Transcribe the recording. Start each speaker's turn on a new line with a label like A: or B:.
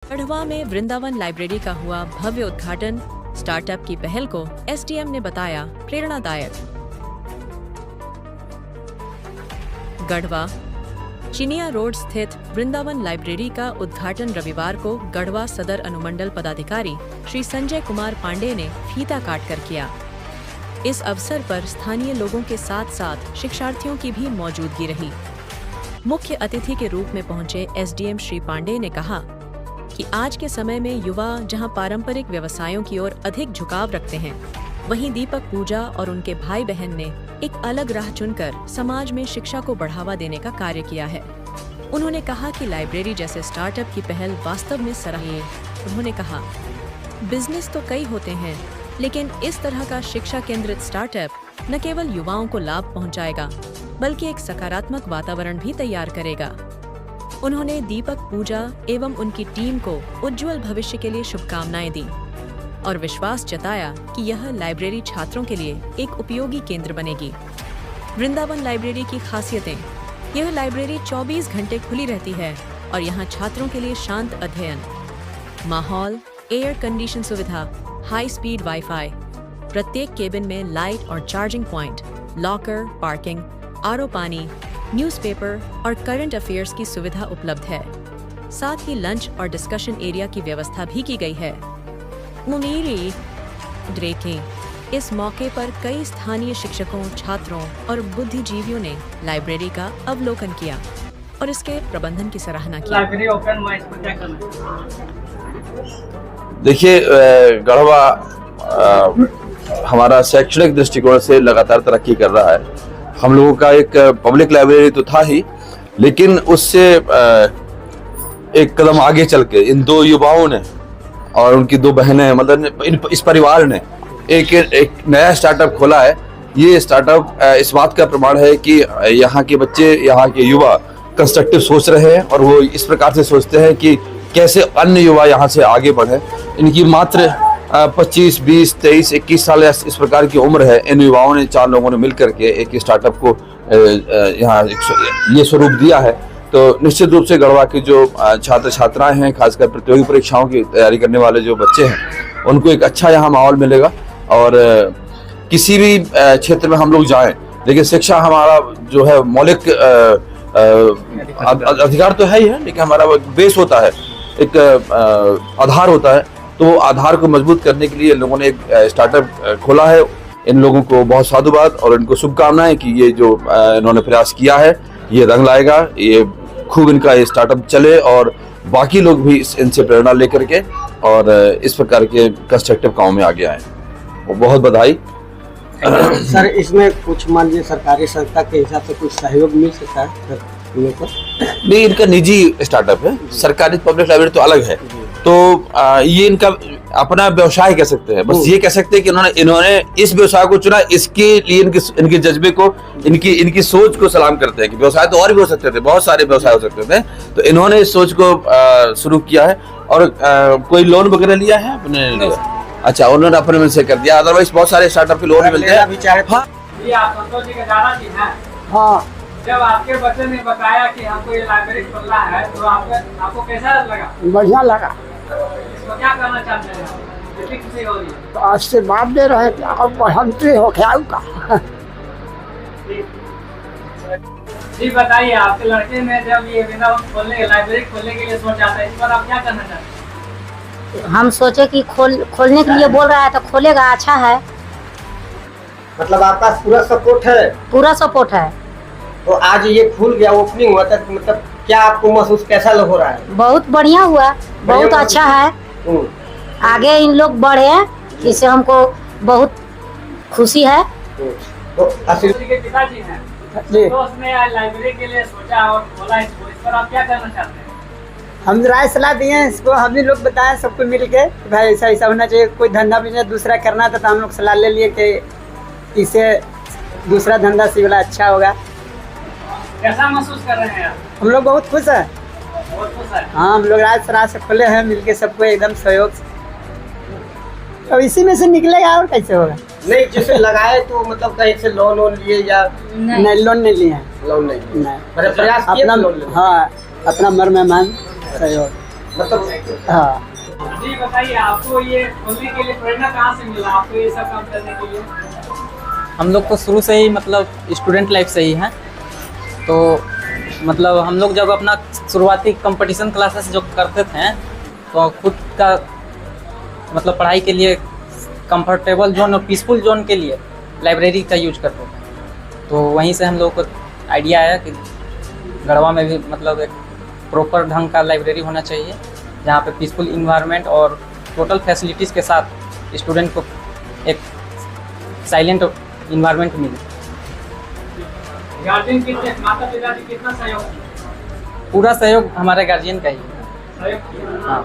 A: गढ़वा में वृंदावन लाइब्रेरी का हुआ भव्य उद्घाटन। स्टार्टअप की पहल को एसडीएम ने बताया प्रेरणादायक। गढ़वा चिनिया रोड स्थित वृंदावन लाइब्रेरी का उद्घाटन रविवार को गढ़वा सदर अनुमंडल पदाधिकारी श्री संजय कुमार पांडे ने फीता काटकर किया। इस अवसर पर स्थानीय लोगों के साथ साथ शिक्षार्थियों की भी मौजूदगी रही। मुख्य अतिथि के रूप में पहुंचे एसडीएम श्री पांडे ने कहा कि आज के समय में युवा जहां पारंपरिक व्यवसायों की ओर अधिक झुकाव रखते हैं, वहीं दीपक पूजा और उनके भाई बहन ने एक अलग राह चुनकर समाज में शिक्षा को बढ़ावा देने का कार्य किया है। उन्होंने कहा कि लाइब्रेरी जैसे स्टार्टअप की पहल वास्तव में सराहनीय। उन्होंने कहा, बिजनेस तो कई होते हैं, लेकिन इस तरह का शिक्षा केंद्रित स्टार्टअप न केवल युवाओं को लाभ पहुंचाएगा, बल्कि एक सकारात्मक वातावरण भी तैयार करेगा। उन्होंने दीपक पूजा एवं उनकी टीम को उज्जवल भविष्य के लिए शुभकामनाएं दी और विश्वास जताया कि यह लाइब्रेरी छात्रों के लिए एक उपयोगी केंद्र बनेगी। वृंदावन लाइब्रेरी की खासियतें: यह लाइब्रेरी 24 घंटे खुली रहती है और यहाँ छात्रों के लिए शांत अध्ययन, माहौल, एयर कंडीशन सुविधा, हाई स्पीड वाईफाई, प्रत्येक केबिन में लाइट और charging point, locker, parking, RO पानी, न्यूज़पेपर और करंट अफेयर्स की सुविधा उपलब्ध है। साथ ही लंच और डिस्कशन एरिया की व्यवस्था भी की गई है। मुनीरी ड्रेकिंग। इस मौके पर कई स्थानीय शिक्षकों, छात्रों और बुद्धिजीवियों ने लाइब्रेरी का अवलोकन किया और इसके प्रबंधन की सराहना की।
B: लाइब्रेरी ओपन हुआ, इसमें क्या करना?
C: देखिए, गढ़वा हमारा शैक्षणिक दृष्टिकोण से लगातार तरक्की कर रहा है। हम लोगों का एक पब्लिक लाइब्रेरी तो था ही, लेकिन उससे एक कदम आगे चल के इन दो युवाओं ने और उनकी दो बहनें, मतलब इस परिवार ने एक नया स्टार्टअप खोला है। ये स्टार्टअप इस बात का प्रमाण है कि यहाँ के बच्चे, यहाँ के युवा कंस्ट्रक्टिव सोच रहे हैं और वो इस प्रकार से सोचते हैं कि कैसे अन्य युवा यहाँ से आगे बढ़े। इनकी मात्र 25, 20, 23, 21 साल इस प्रकार की उम्र है। इन युवाओं ने, 4 लोगों ने मिलकर के एक स्टार्टअप को यहाँ ये स्वरूप दिया है। तो निश्चित रूप से गढ़वा के जो छात्र छात्राएं हैं, खासकर प्रतियोगी परीक्षाओं की तैयारी करने वाले जो बच्चे हैं, उनको एक अच्छा यहाँ माहौल मिलेगा। और किसी भी क्षेत्र में हम लोग जाएं, लेकिन शिक्षा हमारा जो है मौलिक अधिकार तो है ही है, लेकिन हमारा बेस होता है, एक आधार होता है। तो वो आधार को मजबूत करने के लिए लोगों ने एक स्टार्टअप खोला है। इन लोगों को बहुत साधुवाद और इनको शुभकामनाएं कि ये जो इन्होंने प्रयास किया है ये रंग लाएगा, ये खूब इनका ये स्टार्टअप चले और बाकी लोग भी इनसे प्रेरणा लेकर के और इस प्रकार के कंस्ट्रक्टिव काम में आगे आए। वो बहुत बधाई।
B: सर, इसमें कुछ मान लीजिए सरकारी संस्था के हिसाब से कुछ सहयोग मिल सकता है
C: नहीं, इनका निजी स्टार्टअप है। सरकारी पब्लिक लाइब्रेरी तो अलग है। तो ये इनका अपना व्यवसाय कह सकते हैं। बस ये कह सकते हैं कि इन्होंने इस व्यवसाय को चुना, इसके लिए इनके जज्बे को, इनकी सोच को सलाम करते हैं कि व्यवसाय तो और भी हो सकते थे, बहुत सारे व्यवसाय हो सकते थे। तो इन्होंने इस सोच को शुरू किया है। और कोई लोन वगैरह लिया है अपने लिए? अच्छा, उन्होंने अपने में से कर दिया। अदरवाइज बहुत सारे स्टार्टअप के लोन भी मिलते हैं।
B: हाँ,
D: जब आपके बच्चे ने बताया कि हमको ये लाइब्रेरी खोलना है, तो आपको कैसा लगा?
B: बढ़िया लगा।
D: इसको क्या करना चाहते हैं? कितनी खुशी हो रही है?
B: तो आशीर्वाद दे रहे थे और बढ़ते हो क्या का।
D: जी बताइए, आपके लड़के ने जब ये वृंदावन लाइब्रेरी खोलने के लिए सोचा था, इस पर आप क्या करना चाहते हैं?
E: हम सोचे कि खोलने के लिए बोल रहा है तो खोलेगा, अच्छा है।
B: मतलब आपका पूरा सपोर्ट है?
E: पूरा सपोर्ट है।
B: तो आज ये खुल गया, ओपनिंग हुआ, तो मतलब क्या आपको महसूस कैसा हो रहा है?
E: बहुत बढ़िया हुआ, बहुत अच्छा है। आगे इन लोग बढ़े, इससे हमको बहुत खुशी है।
B: तो
D: के पिताजी हैं, तो उसने लाइब्रेरी के लिए सोचा और खोला इसको, इस पर आप क्या करना चाहते हैं?
F: हम राय सलाह दिए हैं इसको, हम ही लोग बताएं सबको मिल के भाई ऐसा ऐसा होना चाहिए। कोई धंधा बिजनेस दूसरा करना था तो हम लोग सलाह ले लिए कि इससे दूसरा धंधा से वाला अच्छा होगा।
D: कैसा महसूस कर रहे हैं आप?
F: हम लोग बहुत खुश है।
D: बहुत खुश है।
F: हाँ, हम लोग राय सलाह से खुले हैं, मिलके सबको एकदम सहयोग। अब इसी में से निकलेगा और कैसे होगा?
B: नहीं, जैसे लगाए तो मतलब कहीं से लोन लिए या
F: नहीं, लोन नहीं लिए हैं।
B: लोन नहीं,
F: नहीं,
B: प्रयास किए
F: अपना,
B: लोन लेने।
F: हाँ, अपना मर मेहमान सहयोग।
B: मतलब
F: हाँ।
D: जी बताइए, आपको ये खोलने के लिए प्रेरणा कहाँ से मिला, आपको ये सब काम करने के लिए?
G: हम लोग तो शुरू से ही मतलब स्टूडेंट लाइफ से ही हैं, तो मतलब हम लोग जब अपना शुरुआती कंपटीशन क्लासेस जो करते थे तो खुद का मतलब पढ़ाई के लिए कंफर्टेबल जोन और पीसफुल जोन के लिए लाइब्रेरी का यूज करते थे। तो वहीं से हम लोग को आइडिया आया कि गढ़वा में भी मतलब एक प्रॉपर ढंग का लाइब्रेरी होना चाहिए जहाँ पे पीसफुल इन्वायरमेंट और टोटल फैसिलिटीज़ के साथ स्टूडेंट को एक साइलेंट इन्वायरमेंट मिले।
D: गार्जियन कितने, माता पिता जी कितना सहयोग?
G: पूरा सहयोग हमारे गार्जियन का ही है।
D: सहयोग किया।
G: हाँ।